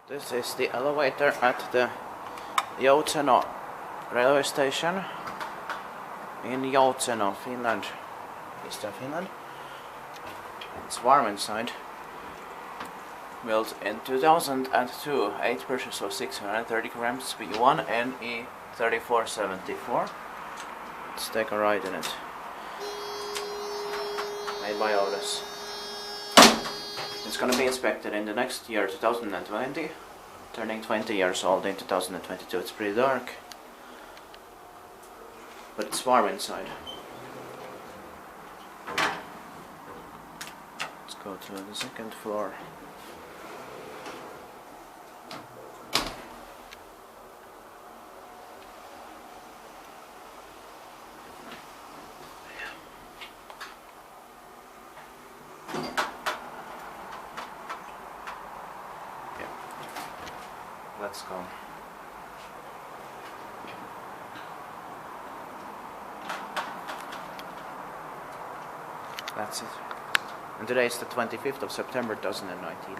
This is the elevator at the Joutseno railway station in Joutseno, Finland, eastern Finland. It's warm inside. Built in 2002, 8 pushes of 630 grams, V1 NE 3474. Let's take a ride in it. Made by OTIS. It's gonna be inspected in the next year, 2020. Turning 20 years old in 2022. It's pretty dark, but it's warm inside. Let's go to the second floor. Let's go. That's it. And today is the 25th of September 2019.